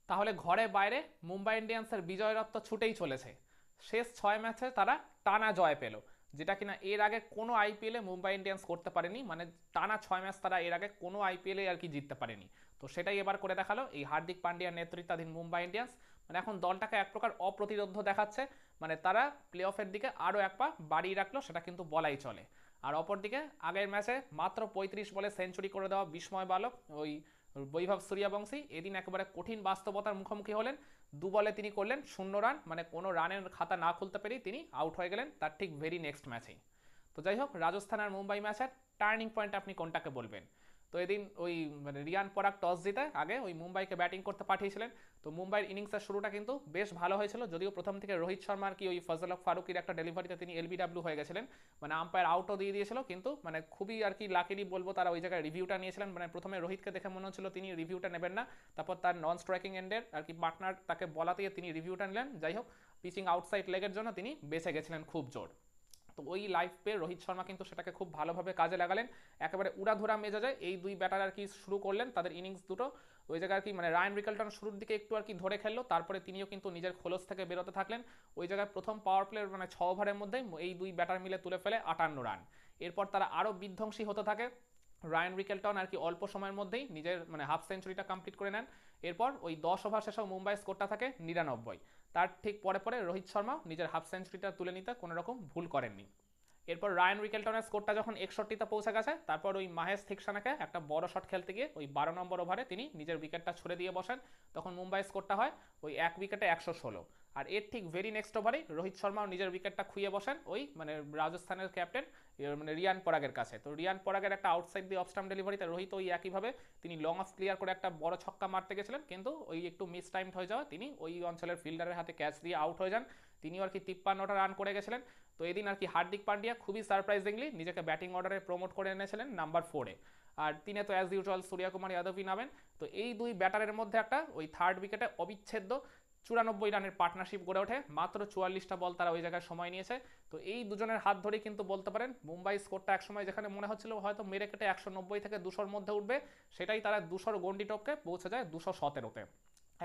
তাহলে ঘরে বাইরে মুম্বাই ইন্ডিয়ান্সের বিজয় রত্ন ছুটেই চলেছে। শেষ 6 ম্যাচে তারা টানা জয় পেল, যেটা কিনা এর আগে কোনো আইপিএলে মুম্বাই ইন্ডিয়ান্স করতে পারেনি। মানে টানা 6 ম্যাচ তারা এর আগে কোনো আইপিএলে আর কি জিততে পারেনি। তো সেটাই এবার করে দেখালো এই হার্দিক পান্ডিয়ার নেতৃত্বাধীন মুম্বাই ইন্ডিয়ান্স। মানে এখন দলটাকে এক প্রকার অপ্রতিরোধ্য দেখাচ্ছে। মানে তারা প্লে অফের দিকে আরও এক পা বাড়িয়ে রাখলো, সেটা কিন্তু বলাই চলে। আর অপরদিকে আগের ম্যাচে মাত্র 35 বলে সেঞ্চুরি করে দেওয়া বিস্ময় বালক ওই বৈভব সূর্যবংশী এদিন একেবারে কঠিন বাস্তবতার মুখোমুখি হলেন। 2 বলে তিনি করলেন 0 রান, মানে কোনো রানের খাতা না খুলতে পেরেই তিনি আউট হয়ে গেলেন তার ঠিক ভেরি নেক্সট ম্যাচেই। তো যাই হোক, রাজস্থান আর মুম্বাই ম্যাচের টার্নিং পয়েন্ট আপনি কোনটাকে বলবেন? তো এদিন ওই মানে রিয়ান পরাগ টস জিতে আগে ওই মুম্বাইকে ব্যাটিং করতে পাঠিয়েছিলেন। তো মুম্বাইয়ের ইনিংসের শুরুটা কিন্তু বেশ ভালো হয়েছিল, যদিও প্রথম থেকে রোহিত শর্মার কি ওই ফজল হক ফারুকির একটা ডেলিভারিতে তিনি এলবিডব্লিউ হয়ে গেছিলেন। মানে আম্পায়ার আউটও দিয়ে দিয়েছিল, কিন্তু মানে খুবই আর কি লাকিলি বলবো তারা ওই জায়গায় রিভিউটা নিয়েছিলেন। মানে প্রথমে রোহিতকে দেখে মনে হচ্ছিল তিনি রিভিউটা নেবেন না, তারপর তার নন স্ট্রাইকিং এন্ডের আর কি পার্টনার তাকে বলাতে তিনি রিভিউটা নিলেন। যাই হোক, পিচিং আউটসাইড লেগের জন্য তিনি বেঁচে গেছিলেন খুব জোর। তো ওই লাইফ পেয়ে রোহিত শর্মা কিন্তু সেটাকে খুব ভালোভাবে কাজে লাগালেন। একেবারে উড়াধুরা মেজাজে এই দুই ব্যাটার আর কি শুরু করলেন তাদের ইনিংস দুটো। ওই জায়গায় আর কি মানে রায়ান রিকেলটন শুরুর দিকে একটু আর কি ধরে খেললো, তারপরে তিনিও কিন্তু নিজের খোলস থেকে বেরোতে থাকলেন। ওই জায়গায় প্রথম পাওয়ার প্লের মানে 6 ওভারের মধ্যে এই দুই ব্যাটার মিলে তুলে ফেলে 58 রান। এরপর তারা আরও বিধ্বংসী হতে থাকে। রায়ান রিকেলটন আর কি অল্প সময়ের মধ্যেই নিজের মানে হাফ সেঞ্চুরিটা কমপ্লিট করে নেন। এরপর ওই 10 ওভার শেষেও মুম্বাই স্কোরটা থাকে 99। তার ঠিক পরে পরে রোহিত শর্মা নিজের হাফ সেঞ্চুরিটা তুলে নিতে কোনো রকম ভুল করেননি। এরপর রায়ান রিকেলটনের স্কোরটা যখন 61-তে পৌঁছে গেছে, তারপর ওই মাহেশ থিকসানাকে একটা বড় শট খেলতে গিয়ে ওই 12 নম্বর ওভারে তিনি নিজের উইকেটটা ছুড়ে দিয়ে বসেন। তখন মুম্বাই স্কোরটা হয় ওই 1 উইকেটে 116। আর এর ঠিক ভেরি নেক্সট ওভারেই রোহিত শর্মাও নিজের উইকেটটা খুইয়ে বসেন ওই মানে রাজস্থানের ক্যাপ্টেন মানে রিয়ান পরাগের কাছে। তো রিয়ান পরাগের একটা আউটসাইড দিয়ে অফ স্টাম্প ডেলিভারিতে রোহিত ওই একইভাবে তিনি লং অফ ক্লিয়ার করে একটা বড় ছক্কা মারতে গেছিলেন, কিন্তু ওই একটু মিস টাইমড হয়ে যাওয়া তিনি ওই অঞ্চলের ফিল্ডারের হাতে ক্যাচ দিয়ে আউট হয়ে যান। তিনিও আর কি 53টা রান করে গেছিলেন। তো এদিন আর কি হার্দিক পান্ডিয়া খুবই সারপ্রাইজিংলি নিজেকে ব্যাটিং অর্ডারে প্রমোট করে এনেছিলেন নাম্বার 4-এ। আর তিনি তো অ্যাজ ইউজুয়াল সূর্যকুমার যাদবই নামেন। তো এই দুই ব্যাটারের মধ্যে একটা ওই থার্ড উইকেটে অবিচ্ছেদ্য 94 রানের পার্টনারশিপ গড়ে ওঠে। মাত্র 44টা বল তারা ওই জায়গায় সময় নিয়েছে। তো এই দুজনের হাত ধরেই কিন্তু বলতে পারেন মুম্বাই স্কোরটা একসময় যেখানে মনে হচ্ছিল হয়তো মেরে কেটে 190 থেকে 200-র মধ্যে উঠবে, সেটাই তারা 200-র গন্ডি টপকে পৌঁছে যায় 217-তে।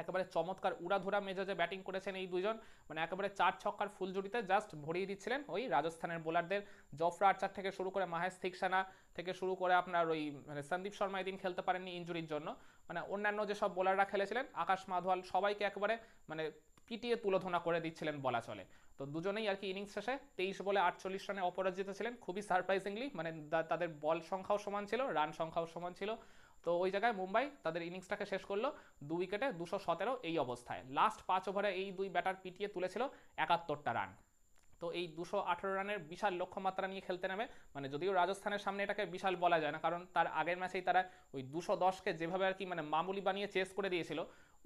একেবারে চমৎকার উড়াধুরা মেজাজে ব্যাটিং করেছেন এই দুজন। মানে একেবারে 4 ছক্কার ফুল জুটিতে জাস্ট ভরিয়ে দিচ্ছিলেন ওই রাজস্থানের বোলারদের। জফরা আর্চার থেকে শুরু করে মাহেশ থিকসানা থেকে শুরু করে আপনার ওই মানে সন্দীপ শর্মা এদিন খেলতে পারেননি ইঞ্জুরির জন্য। মানে অন্যান্য যেসব বোলাররা খেলেছিলেন আকাশ মাধওয়াল সবাইকে একেবারে মানে পিটিয়ে তুলোধনা করে দিচ্ছিলেন বলা চলে। তো দুজনেই আর কি ইনিংস শেষে 23 বলে 48 রানে অপরাজিত ছিলেন খুবই সারপ্রাইজিংলি। মানে তাদের বল সংখ্যাও সমান ছিল, রান সংখ্যাও সমান ছিল। তো ওই জায়গায় মুম্বাই তাদের ইনিংসটাকে শেষ করলো 2 উইকেটে 217 এই অবস্থায়। লাস্ট 5 ওভারে এই দুই ব্যাটার পিটিয়ে তুলেছিল 71টা রান। তো এই 218 রানের বিশাল লক্ষ্যমাত্রা নিয়ে খেলতে নেমে মানে যদিও রাজস্থানের সামনে এটাকে বিশাল বলা যায় না, কারণ তার আগের ম্যাচেই তারা ওই 210কে যেভাবে আর কি মানে মামুলি বানিয়ে চেস করে দিয়েছিল,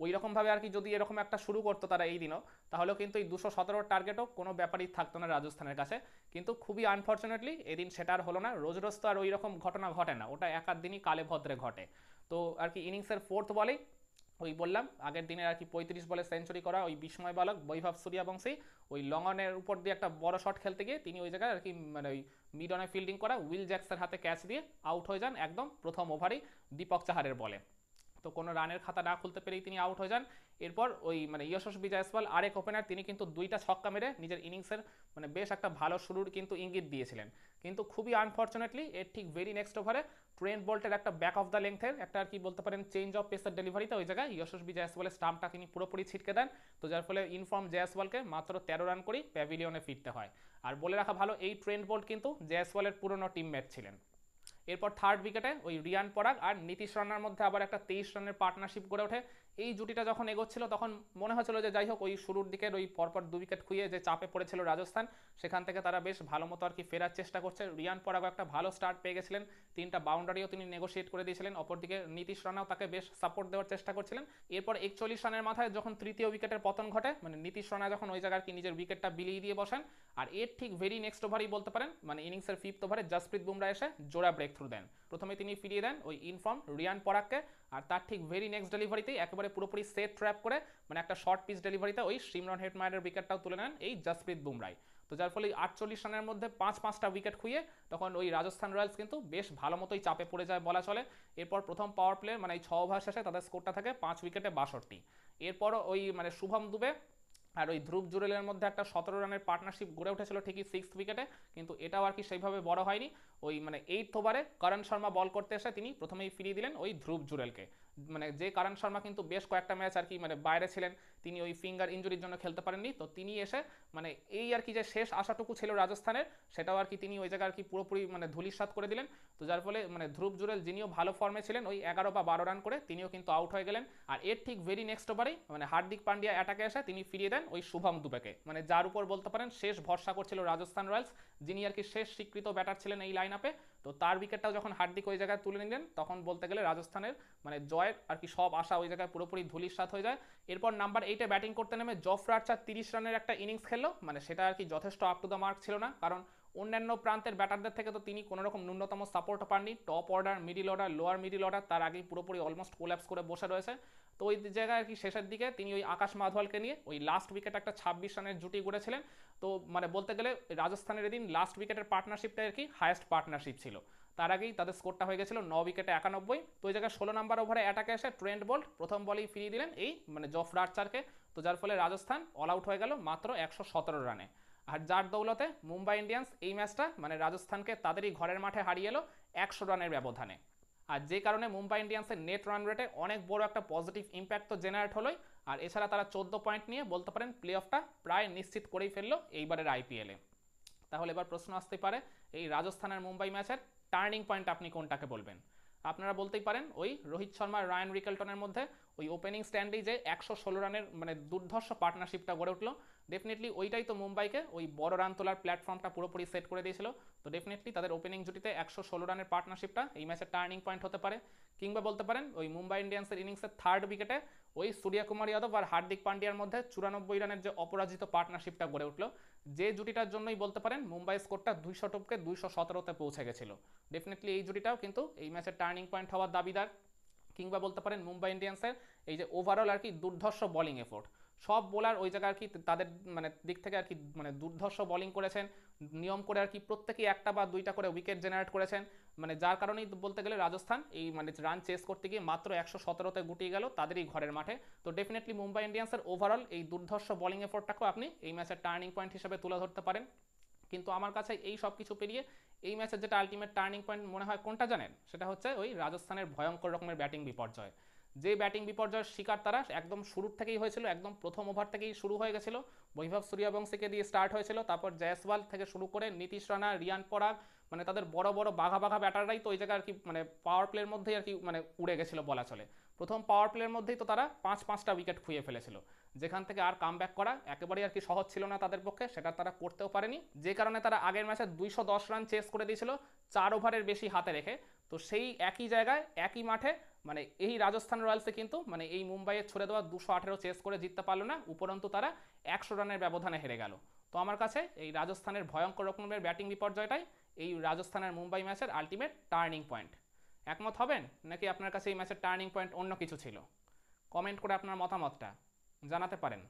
ওই রকমভাবে আর কি যদি এরকম একটা শুরু করতো তারা এই দিনও, তাহলেও কিন্তু এই 217 টার্গেটও কোনো ব্যাপারই থাকতো না রাজস্থানের কাছে। কিন্তু খুবই আনফর্চুনেটলি এদিন সেটা আর হলো না। রোজ রোজ তো আর ওই রকম ঘটনা ঘটে না, ওটা এক আধ দিনই কালে ভদ্রে ঘটে। তো আর কি ইনিংসের 4th বলেই ওই বললাম আগের দিনে আর কি 35 বলে সেঞ্চুরি করা ওই বিস্ময় বালক বৈভব সূর্যবংশী ওই লং অনের উপর দিয়ে একটা বড় শট খেলতে গিয়ে তিনি ওই জায়গায় আর কি মানে ওই মিড অনে ফিল্ডিং করা উইল জ্যাক্সের হাতে ক্যাচ দিয়ে আউট হয়ে যান একদম প্রথম ওভারেই দীপক চাহারের বলে। তো কোনো রানের খাতা না খুলতে পেরেই তিনি আউট হয়ে যান। এরপর ওই মানে যশস্বী জয়সওয়াল আরেক ওপেনার তিনি কিন্তু 2টা ছক্কা মেরে নিজের ইনিংসের মানে বেশ একটা ভালো শুরুর কিন্তু ইঙ্গিত দিয়েছিলেন। কিন্তু খুবই আনফর্চুনেটলি এর ঠিক ভেরি নেক্সট ওভারে ট্রেন্ট বোল্টের একটা ব্যাক অফ দ্য লেংথের একটা আর কি বলতে পারেন চেঞ্জ অফ পেসের ডেলিভারিতে ওই জায়গায় যশস্বী জয়সওয়ালের স্টাম্পটা তিনি পুরোপুরি ছিটকে দেন। তো যার ফলে ইনফর্ম জয়সওয়ালকে মাত্র 13 রান করেই প্যাভিলিয়নে ফিরতে হয়। আর বলে রাখা ভালো এই ট্রেন্ট বোল্ট কিন্তু জয়সওয়ালের পুরনো টিমমেট ছিলেন। এরপর থার্ড উইকেটে ওই রিয়ান পরাগ আর নীতিশ রানার মধ্যে আবার একটা 23 রানের পার্টনারশিপ গড়ে ওঠে। এই জুটিটা যখন এগোচ্ছিল তখন মনে হচ্ছিল যে যাই হোক ওই শুরুর দিকের ওই পরপর 2 উইকেট খুইয়ে যে চাপে পড়েছিল রাজস্থান, সেখান থেকে তারা বেশ ভালো মতো আর কি ফেরার চেষ্টা করছে। রিয়ান পরাগও একটা ভালো স্টার্ট পেয়ে গেছিলেন, 3টা বাউন্ডারিও তিনি নেগোসিয়েট করে দিয়েছিলেন। অপরদিকে নীতিশ রানাও তাকে বেশ সাপোর্ট দেওয়ার চেষ্টা করছিলেন। এরপর 41 রানের মাথায় যখন তৃতীয় উইকেটের পতন ঘটে মানে নীতিশ রানা যখন ওই জায়গায় কি নিজের উইকেটটা বিলিয়ে দিয়ে বসেন, আর এর ঠিক ভেরি নেক্সট ওভারই বলতে পারেন মানে ইনিংসের 5th ওভারে জসপ্রীত বুমরা এসে জোড়া ব্রেক থ্রু দেন। প্রথমে তিনি ফিরিয়ে দেন ওই ইনফর্ম রিয়ান পরাগকে, আর তার ঠিক ভেরি নেক্সট ডেলিভারিতেই একেবারে পুরোপুরি সেট ট্র্যাপ করে মানে একটা শর্ট পিচ ডেলিভারিতে ওই সিমরন হেটমায়ারের উইকেটটাও তুলে নেন এই জসপ্রীত বুমরাই। তো যার ফলে 48 রানের মধ্যে পাঁচটা উইকেট খুইয়ে তখন ওই রাজস্থান রয়্যালস কিন্তু বেশ ভালো মতোই চাপে পড়ে যায় বলা চলে। এরপর প্রথম পাওয়ার প্লে মানে এই 6 ওভার শেষে তাদের স্কোরটা থাকে 5 উইকেটে 62। এরপরও ওই মানে শুভম দুবে আর ওই ধ্রুব জুরেলের মধ্যে একটা 17 রানের পার্টনারশিপ গড়ে উঠেছিল ঠিকই 6th উইকেটে, কিন্তু এটাও আর কি সেইভাবে বড় হয়নি। ওই মানে 8th ওভারে করণ শর্মা বল করতে এসে তিনি প্রথমেই ফিরিয়ে দিলেন ওই ধ্রুব জুরেলকে। মানে যে করণ শর্মা কিন্তু বেশ কয়েকটা ম্যাচ আর কি মানে বাইরে ছিলেন, তিনি ওই ফিঙ্গার ইঞ্জুরির জন্য খেলতে পারেননি, তো তিনি এসে মানে এই আর কি যে শেষ আশাটুকু ছিল রাজস্থানের সেটাও আর কি তিনি ওই জায়গায় আর কি পুরোপুরি মানে ধূলিসাৎ করে দিলেন। তো যার ফলে মানে ধ্রুব জুরেল যিনিও ভালো ফর্মে ছিলেন ওই 11 বা 12 রান করে তিনিও কিন্তু আউট হয়ে গেলেন। আর এর ঠিক ভেরি নেক্সট ওভারেই মানে হার্দিক পান্ডিয়া অ্যাটাকে এসে তিনি ফিরিয়ে দেন ওই শুভম দুবেকে, মানে যার উপর বলতে পারেন শেষ ভরসা করছিল রাজস্থান রয়্যালস, যিনি আর কি শেষ স্বীকৃত ব্যাটার ছিলেন এই লাইন আপে। তো তার উইকেটটাও যখন হার্দিক ওই জায়গায় তুলে নিলেন তখন বলতে গেলে রাজস্থানের মানে জয়ের আর কি সব আশা ওই জায়গায় পুরোপুরি ধূলিসাৎ হয়ে যায়। এরপর নাম্বার 8-এ ব্যাটিং করতে নেমে জফরা আর্চার 30 রানের একটা ইনিংস খেললো, মানে সেটা আর কি যথেষ্ট আপ টু দ্য মার্ক ছিল না, কারণ অন্যান্য প্রান্তের ব্যাটারদের থেকে তো তিনি কোনো রকম ন্যূনতম সাপোর্ট পাননি। Top order, middle order, lower middle order তার আগেই পুরোপুরি অলমোস্ট কোল্যাপস করে বসে রয়েছে। তো ওই জায়গায় আর কি শেষের দিকে তিনি ওই আকাশ মাধওয়ালকে নিয়ে ওই লাস্ট উইকেট একটা 26 রানের জুটি গড়েছিলেন। তো মানে বলতে গেলে রাজস্থানের এদিন লাস্ট উইকেটের পার্টনারশিপটা আর কি হায়েস্ট পার্টনারশিপ ছিল। তার আগেই তাদের স্কোরটা হয়ে গেছিল 9 উইকেটে 91। তো ওই জায়গায় 16 নম্বর ওভারে অ্যাটাকে এসে ট্রেন্ট বোল্ট প্রথম বলেই ফিরিয়ে দিলেন এই মানে জফরা আর্চারকে। তো যার ফলে রাজস্থান অল আউট হয়ে গেল মাত্র 117 রানে। আর যার দৌলতে মুম্বাই ইন্ডিয়ান্স এই ম্যাচটা মানে রাজস্থানকে তাদেরই ঘরের মাঠে হারিয়ে এলো 100 রানের ব্যবধানে। আর যে কারণে মুম্বাই ইন্ডিয়ান্সের নেট রান রেটে অনেক বড় একটা পজিটিভ ইম্প্যাক্ট তো জেনারেট হলোই, আর এছাড়া তারা 14 পয়েন্ট নিয়ে বলতে পারেন প্লে অফটা প্রায় নিশ্চিত করেই ফেললো এইবারের আইপিএলে। তাহলে এবার প্রশ্ন আসতে পারে এই রাজস্থানের মুম্বাই ম্যাচের টার্নিং পয়েন্ট আপনি কোনটাকে বলবেন? আপনারা বলতেই পারেন ওই রোহিত শর্মা রায়ান রিকেলটনের মধ্যে ওই ওপেনিং স্ট্যান্ডেই যে 116 রানের মানে দুর্ধর্ষ পার্টনারশিপটা গড়ে উঠলো, ডেফিনেটলি ওইটাই তো মুম্বাইকে ওই বড় রান তোলার প্ল্যাটফর্মটা পুরোপুরি সেট করে দিয়েছিল। তো ডেফিনেটলি তাদের ওপেনিং জুটিতে 116 রানের পার্টনারশিপটা এই ম্যাচের টার্নিং পয়েন্ট হতে পারে। কিংবা বলতে পারেন ওই মুম্বাই ইন্ডিয়ান্সের ইনিংসের 3rd উইকেটে ওই সূর্যকুমার যাদব আর হার্দিক পান্ডিয়ার মধ্যে 94 রানের যে অপরাজিত পার্টনারশিপটা গড়ে উঠলো, যে জুটিটার জন্যই বলতে পারেন মুম্বাই স্কোরটা 200 টপকে 217-তে পৌঁছে গেছিল। ডেফিনেটলি এই জুটিটাও কিন্তু এই ম্যাচের টার্নিং পয়েন্ট হওয়ার দাবিদার। কিংবা বলতে পারেন মুম্বাই ইন্ডিয়ান্সের এই যে ওভারঅল আর কি দুর্ধর্ষ বোলিং এফোর্ট, সব বোলার ওই জায়গায় আর কি তাদের মানে দিক থেকে আর কি মানে দুর্ধর্ষ বোলিং করেছেন, নিয়ম করে আর কি প্রত্যেকেই একটা বা দুইটা করে উইকেট জেনারেট করেছেন, মানে যার কারণেই বলতে গেলে রাজস্থান এই মানে রান চেস করতে গিয়ে মাত্র 117-তে গুটিয়ে গেল তাদেরই ঘরের মাঠে। তো ডেফিনেটলি মুম্বাই ইন্ডিয়ান্সের ওভারঅল এই দুর্ধর্ষ বোলিং এফোর্টটাকেও আপনি এই ম্যাচের টার্নিং পয়েন্ট হিসেবে তুলে ধরতে পারেন। কিন্তু আমার কাছে এই সব কিছু পেরিয়ে এই ম্যাচের যেটা আলটিমেট টার্নিং পয়েন্ট মনে হয় কোনটা জানেন? সেটা হচ্ছে ওই রাজস্থানের ভয়ঙ্কর রকমের ব্যাটিং বিপর্যয়। যে ব্যাটিং বিপর্যয়ের শিকার তারা একদম শুরুর থেকেই হয়েছিল, একদম প্রথম ওভার থেকেই শুরু হয়ে গেছিল। বৈভব সূর্যবংশীকে দিয়ে স্টার্ট হয়েছিল, তারপর জয়সওয়াল থেকে শুরু করে নীতিশ রানা, রিয়ান পরাগ, মানে তাদের বড় বড় বাঘা বাঘা ব্যাটাররাই তো ওই জায়গায় আর কি মানে পাওয়ার প্লের মধ্যেই আর কি মানে উড়ে গেছিল বলা চলে। প্রথম পাওয়ার প্লের মধ্যেই তো তারা 5-5টা উইকেট খুইয়ে ফেলেছিল, যেখান থেকে আর কামব্যাক করা একেবারেই আর কি সহজ ছিল না তাদের পক্ষে, সেটা তারা করতেও পারেনি। যে কারণে তারা আগের ম্যাচে 210 রান চেস করে দিয়েছিল 4 ওভারের বেশি হাতে রেখে। তো সেই একই জায়গায় একই মাঠে মানে এই রাজস্থান রয়্যালসে কিন্তু মানে এই মুম্বাইয়ের ছড়ে দেওয়া 218 চেস করে জিততে পারলো না, উপরন্তু তারা 100 রানের ব্যবধানে হেরে গেল। তো আমার কাছে এই রাজস্থানের ভয়ঙ্কর রকমের ব্যাটিং বিপর্যয়টাই এই রাজস্থানের মুম্বাই ম্যাচের আলটিমেট টার্নিং পয়েন্ট। একমত হবেন নাকি আপনার কাছে এই ম্যাচের টার্নিং পয়েন্ট অন্য কিছু ছিল? কমেন্ট করে আপনার মতামতটা জানাতে পারেন।